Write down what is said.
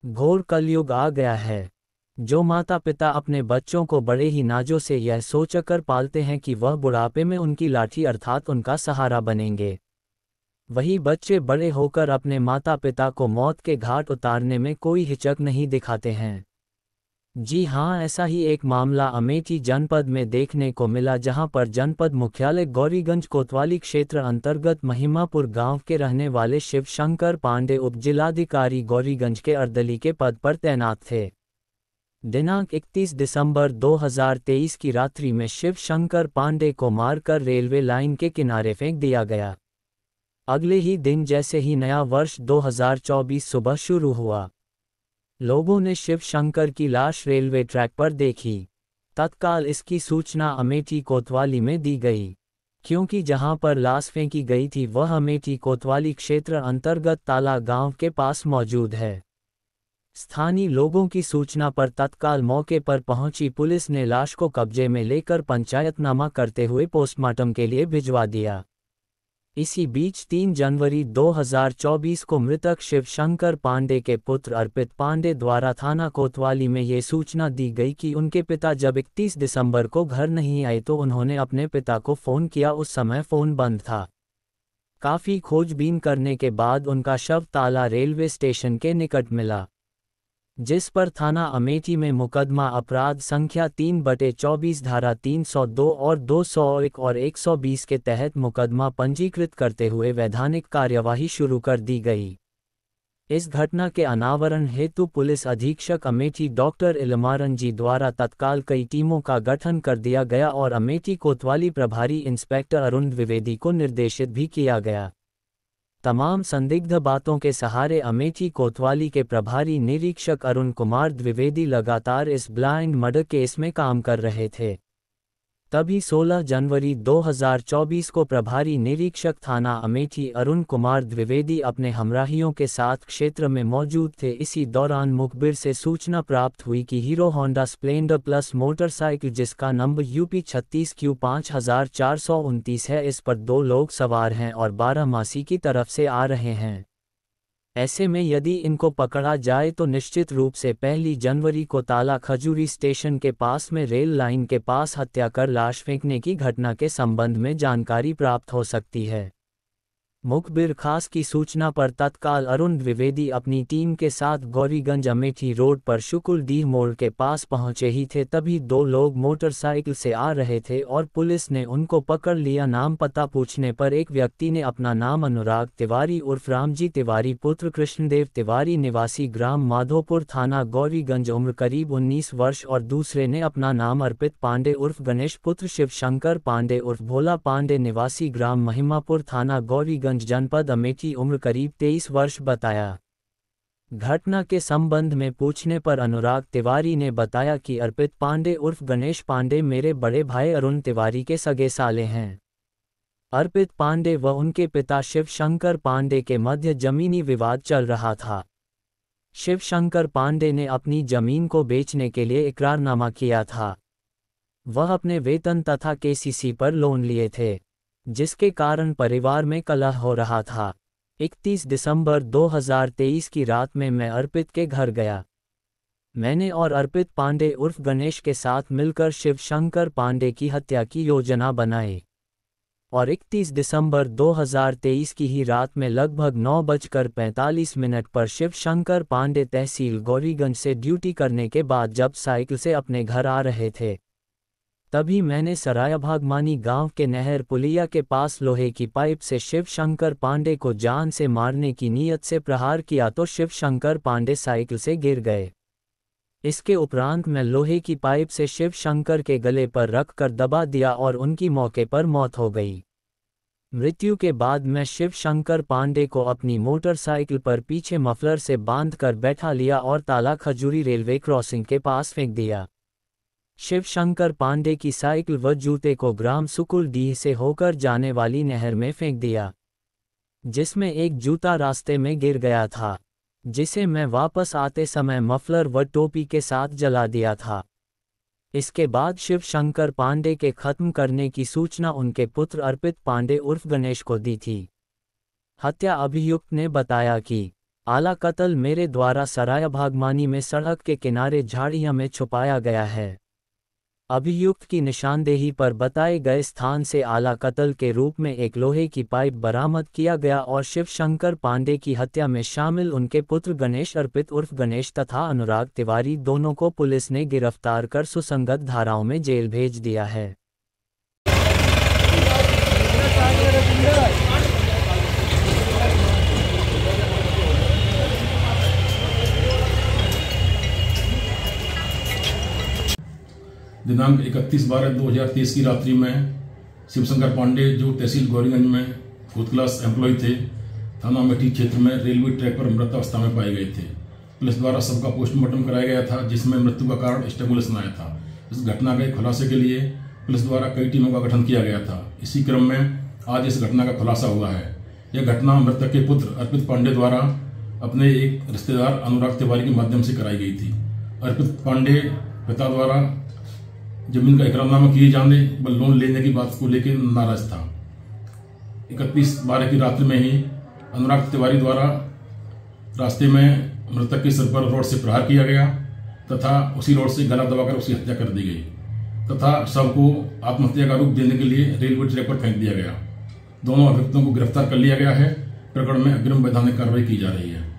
घोर कलयुग आ गया है। जो माता पिता अपने बच्चों को बड़े ही नाजों से यह सोचकर पालते हैं कि वह बुढ़ापे में उनकी लाठी अर्थात उनका सहारा बनेंगे, वही बच्चे बड़े होकर अपने माता पिता को मौत के घाट उतारने में कोई हिचक नहीं दिखाते हैं। जी हाँ, ऐसा ही एक मामला अमेठी जनपद में देखने को मिला, जहां पर जनपद मुख्यालय गौरीगंज कोतवाली क्षेत्र अंतर्गत महिमापुर गांव के रहने वाले शिव शंकर पांडे उप जिलाधिकारी गौरीगंज के अर्दली के पद पर तैनात थे। दिनांक 31 दिसंबर 2023 की रात्रि में शिव शंकर पांडे को मारकर रेलवे लाइन के किनारे फेंक दिया गया। अगले ही दिन जैसे ही नया वर्ष 2024 सुबह शुरू हुआ, लोगों ने शिव शंकर की लाश रेलवे ट्रैक पर देखी। तत्काल इसकी सूचना अमेठी कोतवाली में दी गई, क्योंकि जहां पर लाश फेंकी गई थी वह अमेठी कोतवाली क्षेत्र अंतर्गत ताला गांव के पास मौजूद है। स्थानीय लोगों की सूचना पर तत्काल मौके पर पहुंची पुलिस ने लाश को कब्जे में लेकर पंचायतनामा करते हुए पोस्टमार्टम के लिए भिजवा दिया। इसी बीच 3 जनवरी 2024 को मृतक शिव शंकर पांडे के पुत्र अर्पित पांडे द्वारा थाना कोतवाली में ये सूचना दी गई कि उनके पिता जब 31 दिसंबर को घर नहीं आए तो उन्होंने अपने पिता को फ़ोन किया। उस समय फ़ोन बंद था। काफ़ी खोजबीन करने के बाद उनका शव ताला रेलवे स्टेशन के निकट मिला, जिस पर थाना अमेठी में मुकदमा अपराध संख्या 3/24 धारा 302 और 201 और 120 के तहत मुकदमा पंजीकृत करते हुए वैधानिक कार्यवाही शुरू कर दी गई। इस घटना के अनावरण हेतु पुलिस अधीक्षक अमेठी डॉक्टर इलमारन जी द्वारा तत्काल कई टीमों का गठन कर दिया गया और अमेठी कोतवाली प्रभारी इंस्पेक्टर अरुण द्विवेदी को निर्देशित भी किया गया। तमाम संदिग्ध बातों के सहारे अमेठी कोतवाली के प्रभारी निरीक्षक अरुण कुमार द्विवेदी लगातार इस ब्लाइंड मर्डर केस में काम कर रहे थे। तभी 16 जनवरी 2024 को प्रभारी निरीक्षक थाना अमेठी अरुण कुमार द्विवेदी अपने हमराहियों के साथ क्षेत्र में मौजूद थे। इसी दौरान मुखबिर से सूचना प्राप्त हुई कि hero Honda Splendor plus motorcycle जिसका नंबर UP 36Q 5429 है, इस पर 2 लोग सवार हैं और बारामासी की तरफ से आ रहे हैं। ऐसे में यदि इनको पकड़ा जाए तो निश्चित रूप से 1 जनवरी को ताला खजूरी स्टेशन के पास में रेल लाइन के पास हत्या कर लाश फेंकने की घटना के संबंध में जानकारी प्राप्त हो सकती है। मुखबिर खास की सूचना पर तत्काल अरुण द्विवेदी अपनी टीम के साथ गौरीगंज अमेठी रोड पर शुकुलडीह मोड़ के पास पहुंचे ही थे, तभी 2 लोग मोटरसाइकिल से आ रहे थे और पुलिस ने उनको पकड़ लिया। नाम पता पूछने पर एक व्यक्ति ने अपना नाम अनुराग तिवारी उर्फ रामजी तिवारी पुत्र कृष्णदेव तिवारी निवासी ग्राम माधोपुर थाना गौरीगंज उम्र करीब 19 वर्ष और दूसरे ने अपना नाम अर्पित पांडे उर्फ गणेश पुत्र शिव शंकर पांडे उर्फ भोला पांडे निवासी ग्राम महिमापुर थाना गौरीगंज जनपद अमेठी उम्र करीब 23 वर्ष बताया। घटना के संबंध में पूछने पर अनुराग तिवारी ने बताया कि अर्पित पांडे उर्फ गणेश पांडे मेरे बड़े भाई अरुण तिवारी के सगे साले हैं। अर्पित पांडे व उनके पिता शिव शंकर पांडे के मध्य जमीनी विवाद चल रहा था। शिव शंकर पांडे ने अपनी जमीन को बेचने के लिए इकरारनामा किया था। वह अपने वेतन तथा KCC पर लोन लिए थे, जिसके कारण परिवार में कलह हो रहा था। 31 दिसंबर 2023 की रात में मैं अर्पित के घर गया। मैंने और अर्पित पांडे उर्फ गणेश के साथ मिलकर शिव शंकर पांडे की हत्या की योजना बनाई और 31 दिसंबर 2023 की ही रात में लगभग 9:45 पर शिव शंकर पांडे तहसील गौरीगंज से ड्यूटी करने के बाद जब साइकिल से अपने घर आ रहे थे, तभी मैंने सराया भागमानी गांव के नहर पुलिया के पास लोहे की पाइप से शिव शंकर पांडे को जान से मारने की नीयत से प्रहार किया तो शिव शंकर पांडे साइकिल से गिर गए। इसके उपरांत मैं लोहे की पाइप से शिव शंकर के गले पर रखकर दबा दिया और उनकी मौके पर मौत हो गई। मृत्यु के बाद मैं शिव शंकर पांडे को अपनी मोटरसाइकिल पर पीछे मफलर से बांधकर बैठा लिया और ताला खजूरी रेलवे क्रॉसिंग के पास फेंक दिया। शिव शंकर पांडे की साइकिल व जूते को ग्राम सुकुलडीह से होकर जाने वाली नहर में फेंक दिया, जिसमें एक जूता रास्ते में गिर गया था, जिसे मैं वापस आते समय मफलर व टोपी के साथ जला दिया था। इसके बाद शिव शंकर पांडे के खत्म करने की सूचना उनके पुत्र अर्पित पांडे उर्फ गणेश को दी थी। हत्या अभियुक्त ने बताया कि आला कत्ल मेरे द्वारा सराय भागमानी में सड़क के किनारे झाड़ियां में छुपाया गया है। अभियुक्त की निशानदेही पर बताए गए स्थान से आला कत्ल के रूप में एक लोहे की पाइप बरामद किया गया और शिव शंकर पांडे की हत्या में शामिल उनके पुत्र गणेश अर्पित उर्फ गणेश तथा अनुराग तिवारी दोनों को पुलिस ने गिरफ्तार कर सुसंगत धाराओं में जेल भेज दिया है। दिनांक 31/12/2023 की रात्रि में शिवशंकर पांडे, जो तहसील गौरीगंज में 4th क्लास एम्प्लॉय थे, थाना अमेठी क्षेत्र में रेलवे ट्रैक पर मृत अवस्था में पाए गए थे। पुलिस द्वारा सबका पोस्टमार्टम कराया गया था, जिसमें मृत्यु का कारण स्ट्रैंगुलेशन आया था। इस घटना के खुलासे के लिए पुलिस द्वारा कई टीमों का गठन किया गया था। इसी क्रम में आज इस घटना का खुलासा हुआ है। यह घटना मृतक के पुत्र अर्पित पांडे द्वारा अपने एक रिश्तेदार अनुराग तिवारी के माध्यम से कराई गई थी। अर्पित पांडे पिता द्वारा जमीन का इकरारनामा किए जाने व लोन लेने की बात को लेकर नाराज था। 31/12 की रात्रि में ही अनुराग तिवारी द्वारा रास्ते में मृतक के सिर पर रॉड से प्रहार किया गया तथा उसी रॉड से गला दबाकर उसकी हत्या कर दी गई तथा शव को आत्महत्या का रूप देने के लिए रेलवे ट्रैक पर फेंक दिया गया। दोनों अभियुक्तों को गिरफ्तार कर लिया गया है। प्रकरण में अग्रिम वैधानिक कार्रवाई की जा रही है।